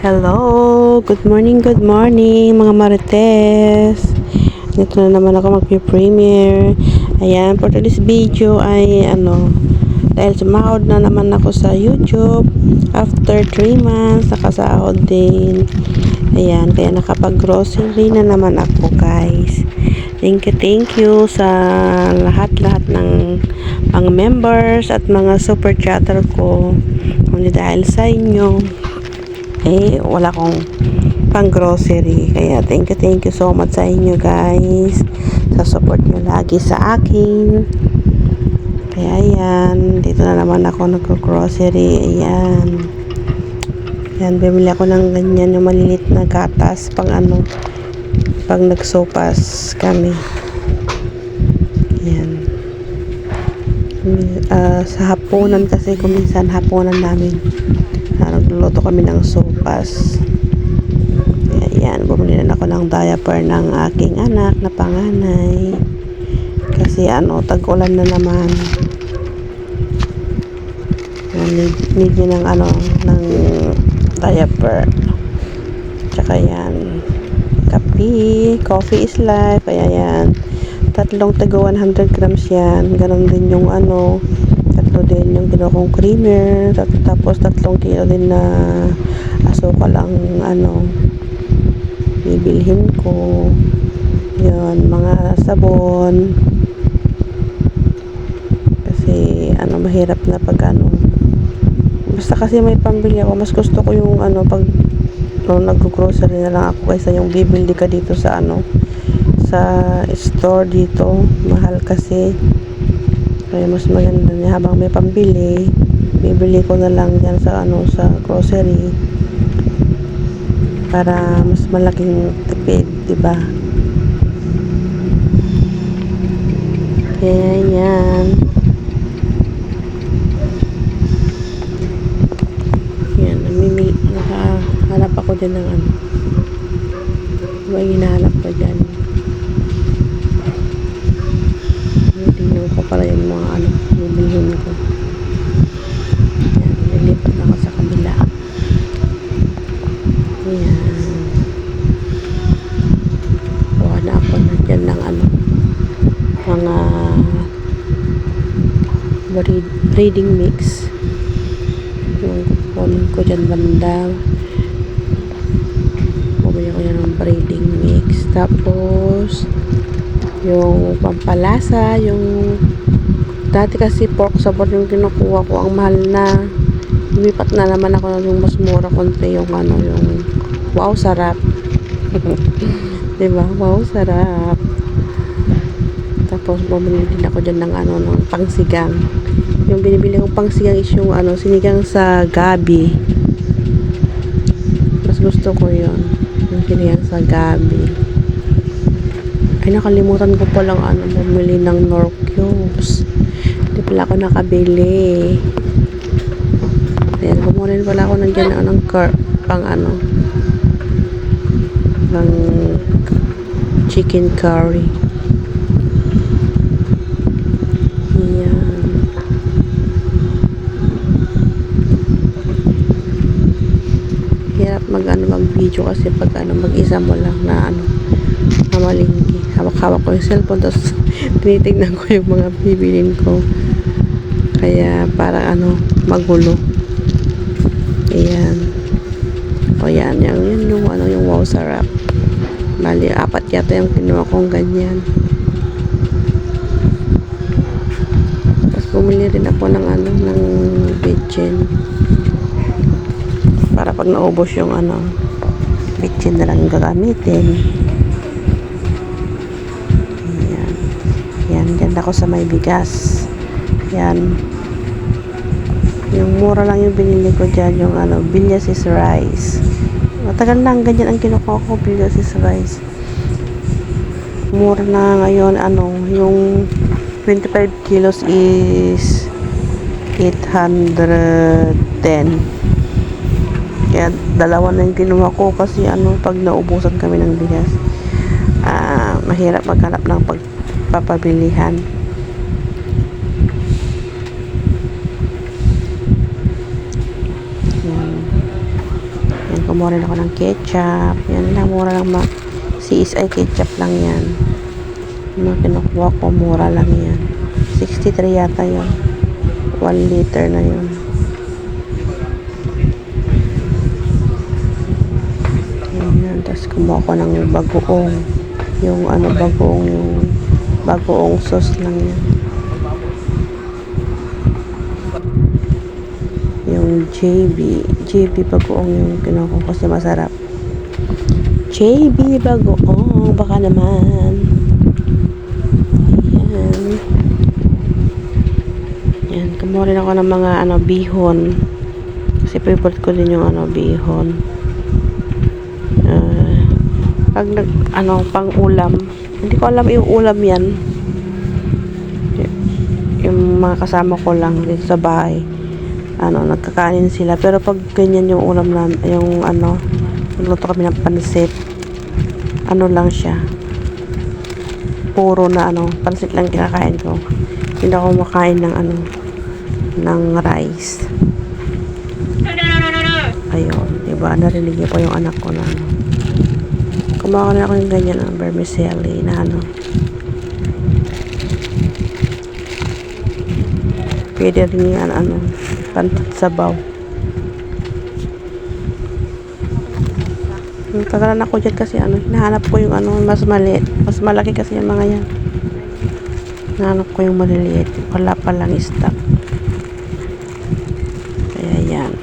Hello! Good morning mga Marites! Dito na naman ako magpi-premiere. Ayan, for today's video ay dahil sumahod na naman ako sa YouTube after 3 months, nakasahod din. Ayan, kaya nakapag-grocery na naman ako, guys. Thank you sa lahat-lahat ng mga members at mga super chatter ko. Kundi dahil sa inyo, wala akong pang grocery. Kaya thank you so much sa inyo, guys, sa support nyo lagi sa akin. Kaya ayan, dito na naman ako nagko-grocery. Ayan, bumili ako ng ganyan, yung malilit na gatas pang pag nagsopas kami. Ayan. Sa hapunan kasi, kuminsan hapunan namin nagluluto kami ng sopas. Ayan, bumili na ako ng diaper ng aking anak na panganay kasi tag-ulan na naman. Need niya ng diaper. Tsaka yan, coffee is life. Ayan, tatlong tago 100 grams yan. Ganon din yung tatlo din yung ginawa kong creamer, tapos 3 kilo din na asukal ang bibilhin ko. Yun, mga sabon kasi mahirap na pag basta kasi may pambili ako. Mas gusto ko yung pag nag-grocery na lang ako kaysa yung bibili ka dito sa sa store dito. Mahal kasi. Kaya mas maganda niya habang may pambili, bibili ko na lang yan sa sa grocery para mas malaking tipid, diba? Kaya yan. Yan, nakahanap ako dyan ng may hinahanap ko dyan. Tingnan ko pala yung mga bibilhin ko. Ayan, lilipat na ako sa kabila. Ayan. Kuha na ako na dyan ng mga breeding mix. Yung kukunin ko dyan banda. Bumili ko yan ng breeding mix. Tapos yung pampalasa, yung dati kasi pork sabor yung kinukuha ko, ang mahal na. Lumipat na naman ako yung mas mura konti, yung yung wow sarap. Diba? Wow sarap. Tapos bumili din ako dyan ng ng pangsigang. Yung binibili kong pangsigang is yung sinigang sa gabi. Mas gusto ko yun, yung sinigang sa gabi. Ay, nakalimutan ko palang bumili ng Knorr cubes. Hindi pala ako nakabili. Ayan, bumuli pala ako nandiyan ng pang pang chicken curry. Ayan. Hirap mag video kasi pag mag-isa mo lang na mamalingki. Hawak-hawak ko yung cellphone, tapos tinitignan ko yung mga bibilin ko. Kaya parang magulo. Ayan. O yan yung yung wow sarap. Bali, 4 yata yung kinuha kong ganyan. Tapos bumili rin ako ng ng bitchin. Para pag naubos yung bitchin na lang yung gagamitin. Yan ako sa may bigas. Yan. Yung mura lang yung binili ko dyan, yung Villasis rice. Matagal lang ganyan ang kinukuha ko, Villasis rice. Mura na ngayon, yung 25 kilos is 810. Kaya dalawa na yung kinuha ko kasi pag naubusan kami ng bigas, mahirap maghanap ng pagpapabilihan. Kumuha rin ako ng ketchup. Yan lang, mura lang CSI ketchup lang yan. Yung mga kinukuha ko, mura lang yan. 63 yata yun. 1 liter na yun. Yan, tapos kumuha ko ng bagoong. Yung bagoong, yung bagoong sauce lang yan. Yung JB bagoong yung kinuha ko kasi masarap. JB bagoong, baka naman. Ayan. Yan, kumuha rin ako ng mga bihon. Kasi favorite ko din yung bihon. Pag pang ulam, hindi ko alam yung ulam yan. Yung mga kasama ko lang dito sa bahay, nagkakanin sila. Pero pag ganyan yung ulam na, yung nagluto kami ng pansit, lang siya. Puro na pansit lang kinakain ko. Hindi ako makain ng ng rice. Ayun, diba? Narinig niyo po yung anak ko na kumain ako yung ganyan ng vermicelli na pwede rin yan pantat sabaw. Tagalan ako dyan kasi hinahanap ko yung mas maliit, mas malaki kasi yung mga yan. Hinahanap ko yung maliliit, wala pa lang stock. Kaya yan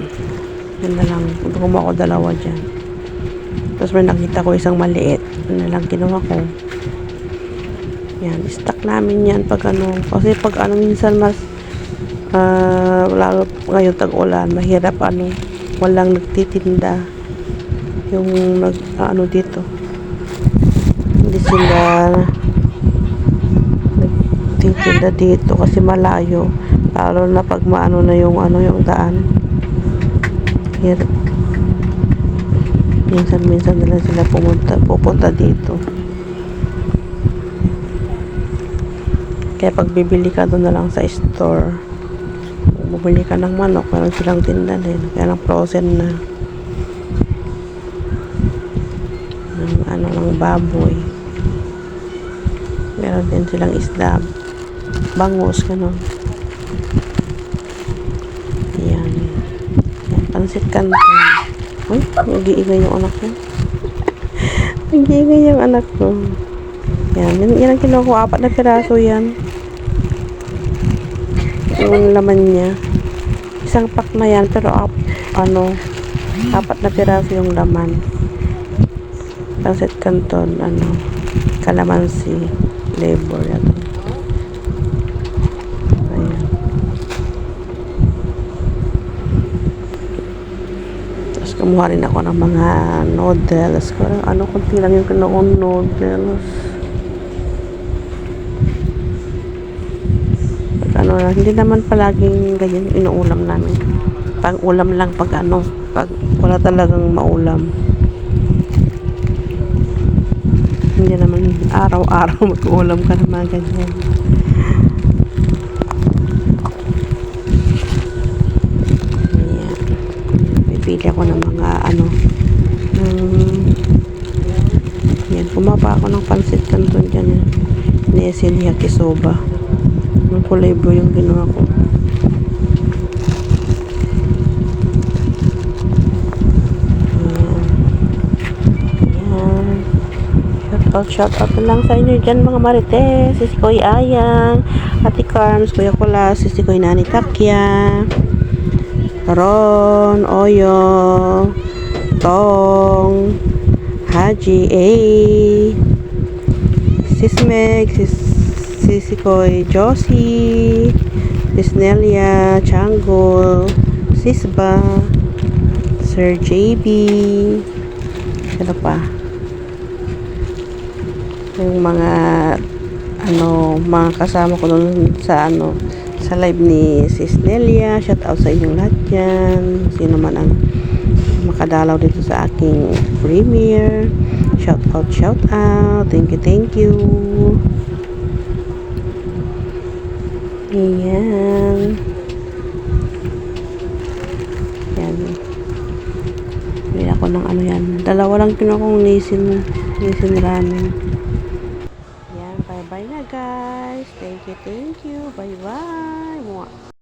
na lang, kumuha ko dalawa dyan. Tapos may nakita ko isang maliit, na lang kinuha ko. Yan, stock namin yan pag kasi pag minsan mas lalo ngayon tag-ulan, mahirap walang nagtitinda yung dito. Hindi sila nagtitinda dito kasi malayo, lalo na pag na yung yung daan. Hirap. Minsan na lang sila pupunta dito. Kaya pag bibili ka doon na lang sa store, bumili ka ng manok, meron silang tinda din. Kaya lang frozen na. Ng baboy. Meron din silang isda. Bangus, gano'n. Ayan. Pansit canton. Uy, nag-iingay yung anak ko. Nag-iingay yung anak ko. Yan ang kinuha ko. 4 na piraso yan. Yung laman niya. Isang pack na yan, pero 4 na piraso yung laman. Pansit canton, calamansi flavor yan. Ayan. Tapos kumuha rin ako ng mga noodles. Kunti lang yung kinoon noodles. Hindi naman palaging ganyan inuulam namin. Pag ulam lang pag pag wala talagang maulam. Hindi naman araw-araw mag-ulam ka ng mga ganyan. Ayan. Pipili ako ng mga yan, kumapa ako ng pansit canton dyan. Nesil yakisoba. Yung kulay blue yung ginawa ko. Shout out lang sa inyo dyan mga marites. Si Koy Ayang, Ate Carms, Kuya Kulas, si Koy Nani Takya, Ron, Oyo, Tong, Haji A, Sis Meg, si Koy Josie, Sis Nelia, Chango, Sisba, Sir JB, ano pa? Yung mga mga kasama ko doon sa sa live ni Sis Nelia. Shout out sa inyong lahat yan. Sino man ang makadalaw dito sa aking premiere. Shout out, shout out. Thank you. Ayan. Yan. Bili ako ng ano yan. Dalawa lang kinuha kong Nissin ramen. Yan, bye bye na guys. Thank you. Bye bye.